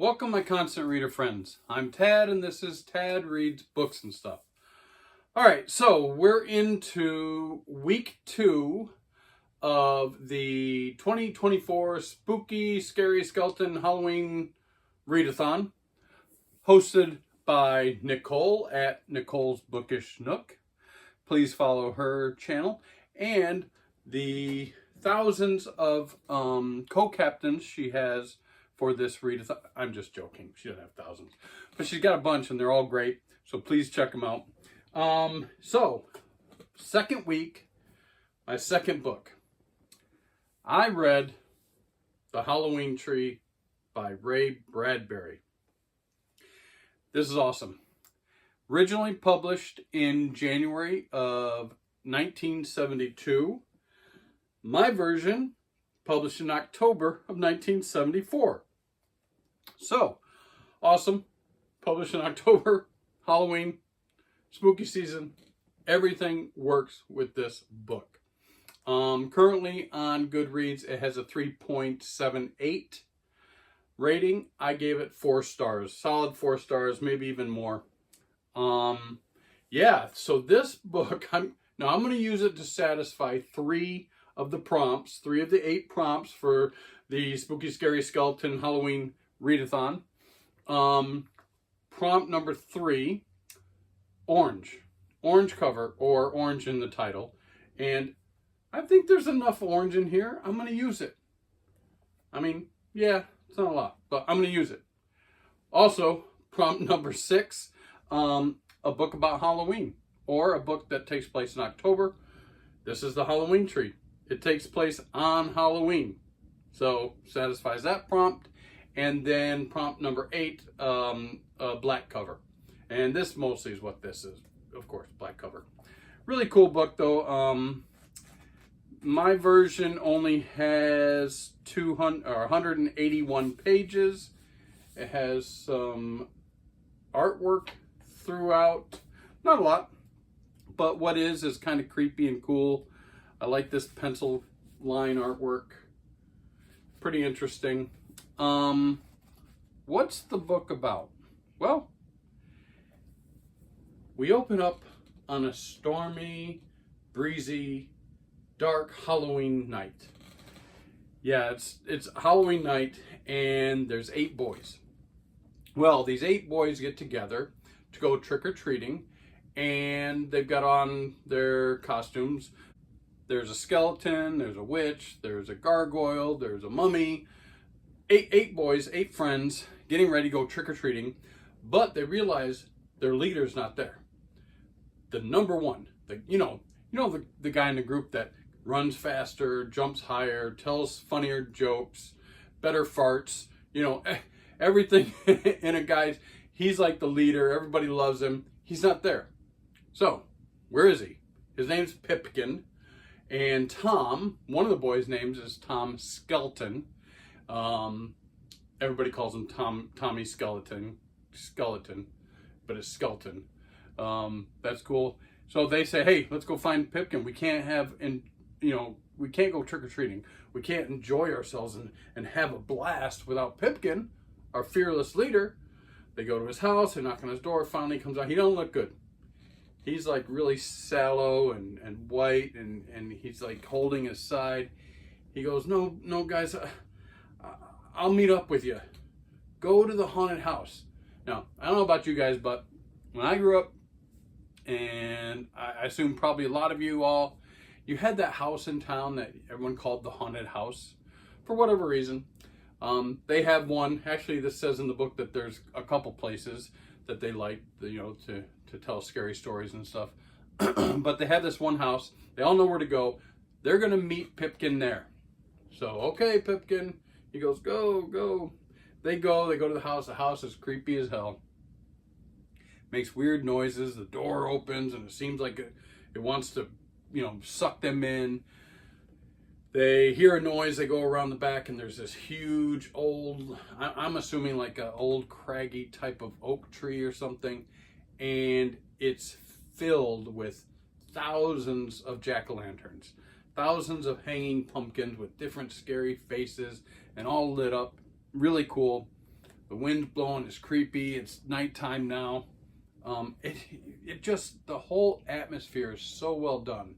Welcome, my constant reader friends. I'm Tad, and this is Tad Reads Books and Stuff. All right, so we're into week 2 of the 2024 Spooky, Scary Skeleton Halloween Readathon, hosted by Nicole at Nicole's Bookish Nook. Please follow her channel and the thousands of co-captains she has for this readathon. I'm just joking. She doesn't have thousands, but she's got a bunch and they're all great. So please check them out. So second week, my second book. I read The Halloween Tree by Ray Bradbury. This is awesome. Originally published in January of 1972. My version published in October of 1974. So, awesome. Published in October, Halloween, spooky season. Everything works with this book. Currently on Goodreads, it has a 3.78 rating. I gave it 4 stars. Solid 4 stars, maybe even more. Yeah, so this book, I'm going to use it to satisfy 3 of the prompts, 3 of the 8 prompts for the Spooky Scary Skeleton Halloween Readathon. Prompt number 3, orange. Orange cover, or orange in the title. And I think there's enough orange in here. I'm going to use it. I mean, yeah, it's not a lot, but I'm going to use it. Also, prompt number 6, a book about Halloween, or a book that takes place in October. This is The Halloween Tree. It takes place on Halloween. So, satisfies that prompt. And then prompt number 8, a black cover. And this mostly is what this is, of course, black cover. Really cool book, though. My version only has 181 pages. It has some artwork throughout. Not a lot, but what is kind of creepy and cool. I like this pencil line artwork. Pretty interesting. What's the book about? Well, we open up on a stormy, breezy, dark Halloween night. Yeah, it's Halloween night, and there's 8 boys. Well, these 8 boys get together to go trick-or-treating, and they've got on their costumes. There's a skeleton, there's a witch, there's a gargoyle, there's a mummy. 8 boys, 8 friends, getting ready to go trick-or-treating, but they realize their leader's not there. The number one, the guy in the group that runs faster, jumps higher, tells funnier jokes, better farts, everything in a guy's, he's like the leader, everybody loves him. He's not there. So, where is he? His name's Pipkin, and Tom, one of the boys' names is Tom Skeleton. Everybody calls him Tommy Skeleton, but it's Skeleton. That's cool. So they say, hey, let's go find Pipkin. We can't we can't go trick-or-treating. We can't enjoy ourselves and have a blast without Pipkin, our fearless leader. They go to his house, they knock on his door, finally comes out. He don't look good. He's like really sallow and white, and he's like holding his side. He goes, no guys, I'll meet up with you. Go to the haunted house. Now, I don't know about you guys, but when I grew up, and I assume probably a lot of you all, you had that house in town that everyone called the haunted house for whatever reason. They have one. Actually, this says in the book that there's a couple places that they like, to tell scary stories and stuff. But they have this one house. They all know where to go. They're going to meet Pipkin there. So, okay, Pipkin. He goes, go. They go to the house. The house is creepy as hell. Makes weird noises. The door opens and it seems like it wants to, suck them in. They hear a noise. They go around the back and there's this huge old, I'm assuming like an old craggy type of oak tree or something. And it's filled with thousands of jack-o'-lanterns. Thousands of hanging pumpkins with different scary faces and all lit up. Really cool. The wind's blowing, it's creepy, it's nighttime now. It just, the whole atmosphere is so well done.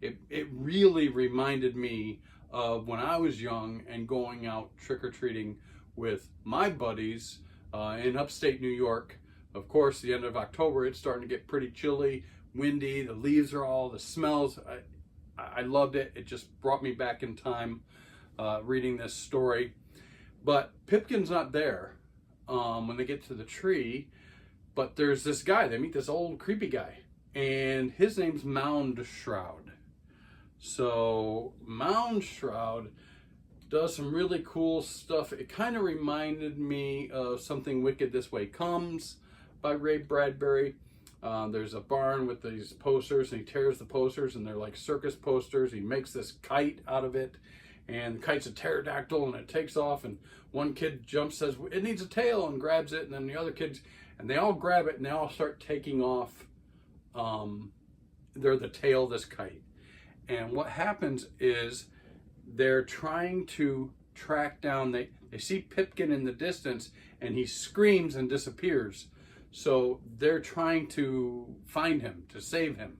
It really reminded me of when I was young and going out trick-or-treating with my buddies in upstate New York. Of course, the end of October, it's starting to get pretty chilly, windy, the leaves are all, the smells. I loved it. It just brought me back in time reading this story. But Pipkin's not there when they get to the tree, but there's this guy. They meet this old creepy guy, and his name's Mound Shroud. So Mound Shroud does some really cool stuff. It kind of reminded me of Something Wicked This Way Comes by Ray Bradbury. There's a barn with these posters, and he tears the posters, and they're like circus posters. He makes this kite out of it, and the kite's a pterodactyl, and it takes off, and one kid jumps, says, it needs a tail, and grabs it, and then the other kids, and they all grab it, and they all start taking off. They're the tail of this kite. And what happens is they're trying to track down, they see Pipkin in the distance, and he screams and disappears. So they're trying to find him, to save him.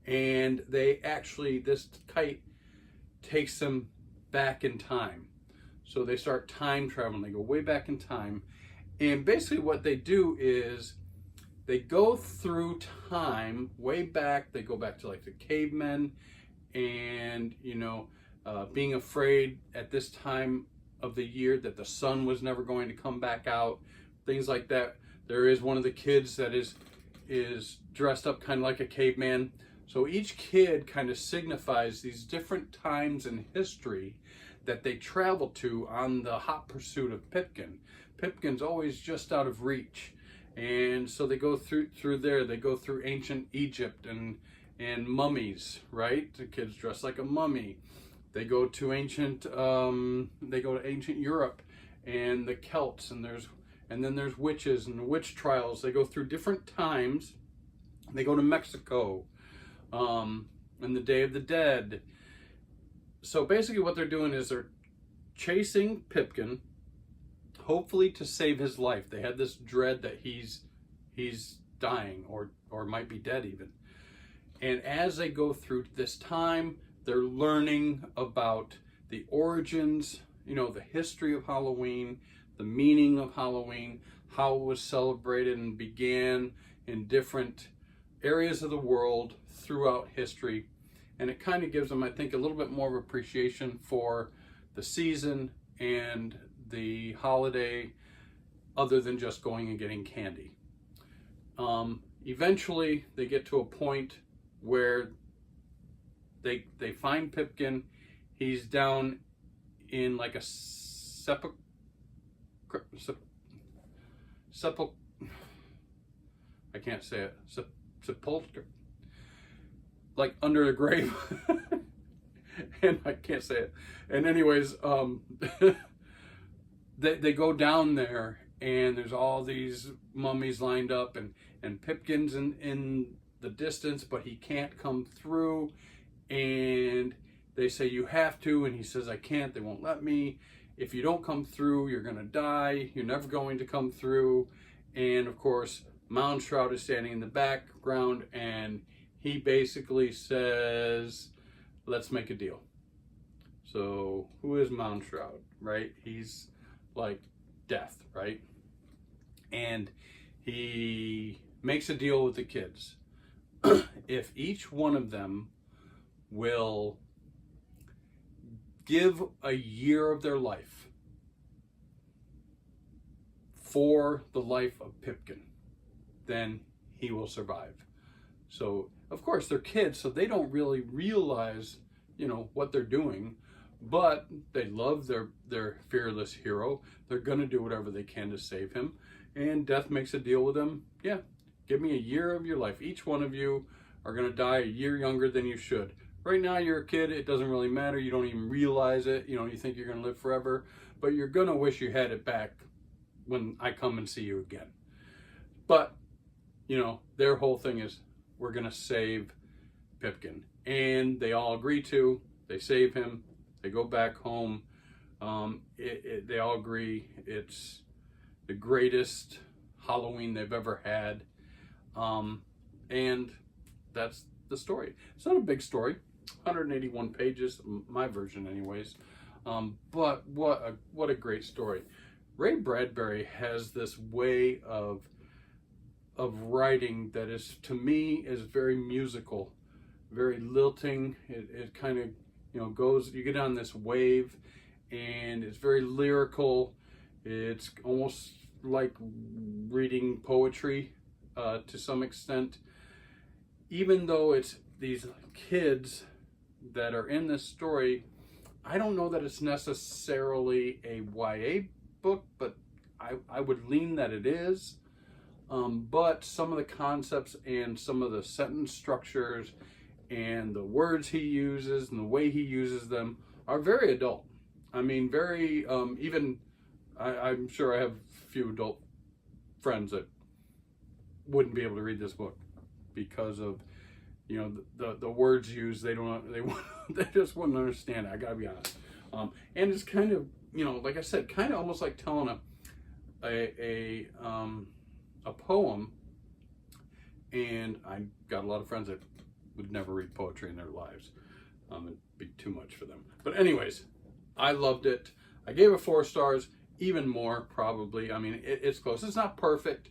And they actually, this kite takes them back in time. So they start time traveling. They go way back in time. And basically what they do is they go through time way back. They go back to like the cavemen and, you know, being afraid at this time of the year that the sun was never going to come back out, things like that. There is one of the kids that is dressed up kind of like a caveman. So each kid kind of signifies these different times in history that they travel to on the hot pursuit of Pipkin. Pipkin's always just out of reach. And so they go through there. They go through ancient Egypt and mummies, right? The kids dressed like a mummy. They go to ancient Europe and the Celts, and then there's witches and witch trials. They go through different times. They go to Mexico, and the Day of the Dead. So basically what they're doing is they're chasing Pipkin, hopefully to save his life. They had this dread that he's dying or might be dead even. And as they go through this time, they're learning about the origins, you know, the history of Halloween, the meaning of Halloween, how it was celebrated and began in different areas of the world throughout history. And it kind of gives them, I think, a little bit more of appreciation for the season and the holiday, other than just going and getting candy. Eventually, they get to a point where they find Pipkin. He's down in like a I can't say it. Sepulcher. Like under a grave. And I can't say it. And anyways, they go down there, and there's all these mummies lined up, and Pipkin's in the distance, but he can't come through. And they say, you have to, and he says, I can't, they won't let me. If you don't come through, you're gonna die. You're never going to come through. And of course, Mound Shroud is standing in the background, and he basically says, let's make a deal. So who is Mound Shroud, right? He's like death, right? And he makes a deal with the kids. If each one of them will give a year of their life for the life of Pipkin, then he will survive. So, of course, they're kids, so they don't really realize, you know, what they're doing, but they love their fearless hero. They're going to do whatever they can to save him. And Death makes a deal with them. Yeah, give me a year of your life. Each one of you are going to die a year younger than you should. Right now, you're a kid. It doesn't really matter. You don't even realize it. You know, you think you're going to live forever, but you're going to wish you had it back when I come and see you again. But, you know, their whole thing is, we're going to save Pipkin. And they all agree to. They save him. They go back home. They all agree it's the greatest Halloween they've ever had. And that's the story. It's not a big story, 181 pages, my version anyways. But what a great story. Ray Bradbury has this way of writing that is, to me, is very musical, very lilting. It kind of, you know, goes, you get on this wave, and it's very lyrical. It's almost like reading poetry to some extent. Even though it's these kids that are in this story, I don't know that it's necessarily a YA book, but I would lean that it is. But some of the concepts and some of the sentence structures and the words he uses and the way he uses them are very adult. I mean, very, even, I'm sure I have a few adult friends that wouldn't be able to read this book because of, you know, the words used. They just wouldn't understand it. I gotta be honest. And it's kind of, you know, like I said, kind of almost like telling a poem. And I got a lot of friends that would never read poetry in their lives. It'd be too much for them. But anyways, I loved it. I gave it 4 stars, even more probably. I mean, it's close. It's not perfect,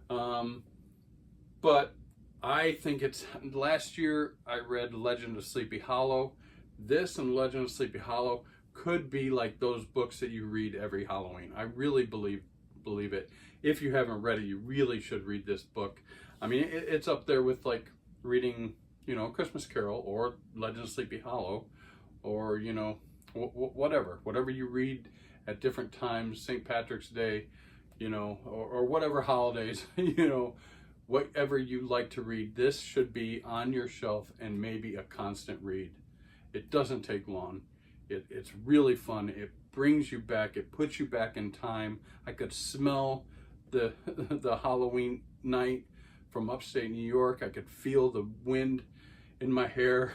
but I think it's, last year I read Legend of Sleepy Hollow. This and Legend of Sleepy Hollow could be like those books that you read every Halloween. I really believe it. If you haven't read it, you really should read this book. I mean, it's up there with like reading, you know, Christmas Carol or Legend of Sleepy Hollow, or, you know, whatever you read at different times, St. Patrick's Day, you know, or whatever holidays, you know, whatever you like to read, this should be on your shelf and maybe a constant read. It doesn't take long. It's really fun. It brings you back. It puts you back in time. I could smell the Halloween night from upstate New York. I could feel the wind in my hair.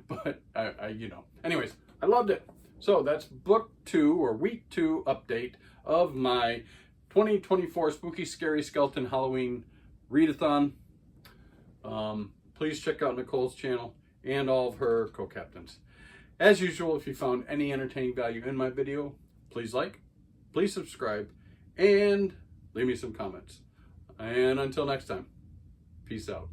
But I you know, anyways, I loved it. So that's book 2 or week 2 update of my 2024 Spooky Scary Skeleton Halloween Readathon. Please check out Nicole's channel and all of her co-captains. As usual, if you found any entertaining value in my video, please like, please subscribe, and leave me some comments. And until next time, peace out.